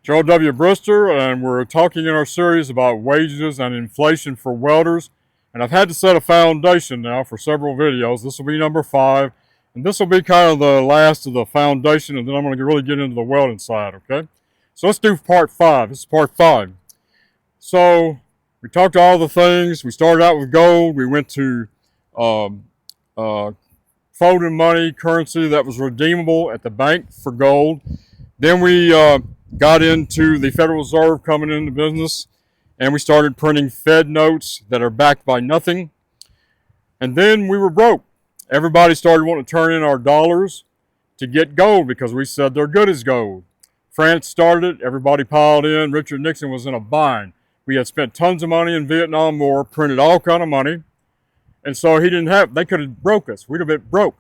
Joe W. Brister, and we're talking in our series about wages and inflation for welders. And I've had to set a foundation now for several videos. This will be number 5, and this will be kind of the last of the foundation, and then I'm going to really get into the welding side, okay? So let's do part 5. This is part 5. So we talked all the things. We started out with gold. We went to folding money, currency that was redeemable at the bank for gold. Then we got into the Federal Reserve coming into business, and we started printing Fed notes that are backed by nothing. And then we were broke. Everybody started wanting to turn in our dollars to get gold because we said they're good as gold. France started it. Everybody piled in. Richard Nixon was in a bind. We had spent tons of money in Vietnam War, printed all kind of money, and so they could have broke us. We'd have been broke.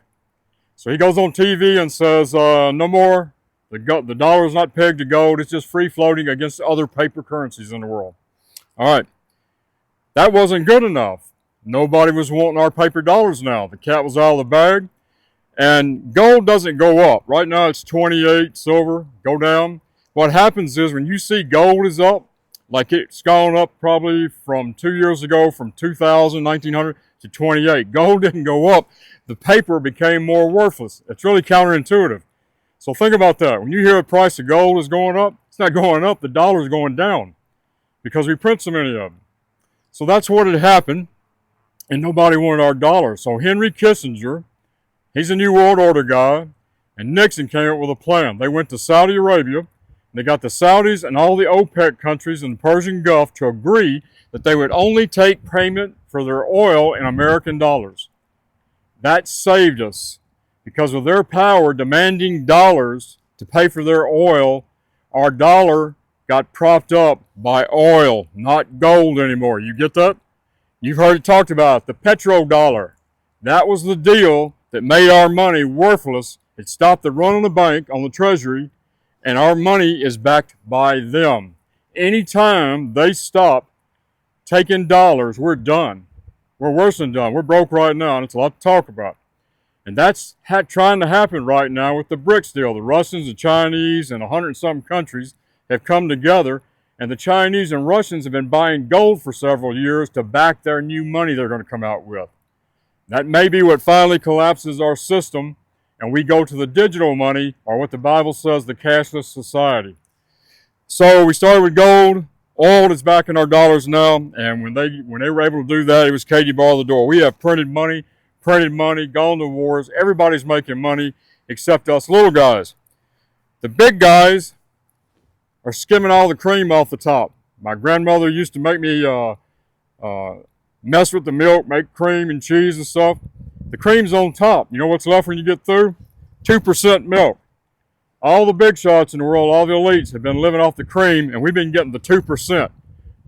So he goes on TV and says, no more. The dollar is not pegged to gold. It's just free floating against other paper currencies in the world. All right. That wasn't good enough. Nobody was wanting our paper dollars now. The cat was out of the bag. And gold doesn't go up. Right now it's 28, silver, go down. What happens is when you see gold is up, like it's gone up probably from 2 years ago, from 2000, 1900 to 28. Gold didn't go up. The paper became more worthless. It's really counterintuitive. So think about that. When you hear the price of gold is going up, it's not going up, the dollar is going down because we print so many of them. So that's what had happened, and nobody wanted our dollar. So Henry Kissinger, he's a New World Order guy, and Nixon came up with a plan. They went to Saudi Arabia, and they got the Saudis and all the OPEC countries in the Persian Gulf to agree that they would only take payment for their oil in American dollars. That saved us. Because of their power demanding dollars to pay for their oil, our dollar got propped up by oil, not gold anymore. You get that? You've heard it talked about, the petrodollar. That was the deal that made our money worthless. It stopped the run on the bank, on the treasury, and our money is backed by them. Anytime they stop taking dollars, we're done. We're worse than done. We're broke right now, and it's a lot to talk about. And that's trying to happen right now with the BRICS deal. The Russians, the Chinese, and 100-some countries have come together, and the Chinese and Russians have been buying gold for several years to back their new money they're going to come out with. That may be what finally collapses our system, and we go to the digital money, or what the Bible says, the cashless society. So we started with gold. Oil is backing our dollars now, and when they were able to do that, it was Katie bar the door. We have printed money, gone to wars. Everybody's making money except us little guys. The big guys are skimming all the cream off the top. My grandmother used to make me mess with the milk, make cream and cheese and stuff. The cream's on top. You know what's left when you get through? 2% milk. All the big shots in the world, all the elites have been living off the cream, and we've been getting the 2%.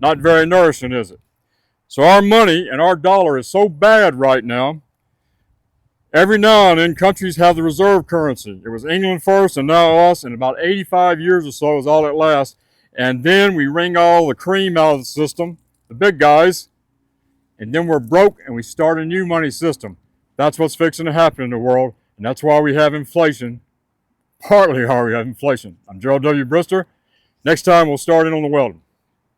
Not very nourishing, is it? So our money and our dollar is so bad right now. Every now and then, countries have the reserve currency. It was England first, and now us, and about 85 years or so is all it lasts. And then we wring all the cream out of the system, the big guys, and then we're broke, and we start a new money system. That's what's fixing to happen in the world, and that's why we have inflation, partly why we have inflation. I'm Gerald W. Brister. Next time, we'll start in on the welding.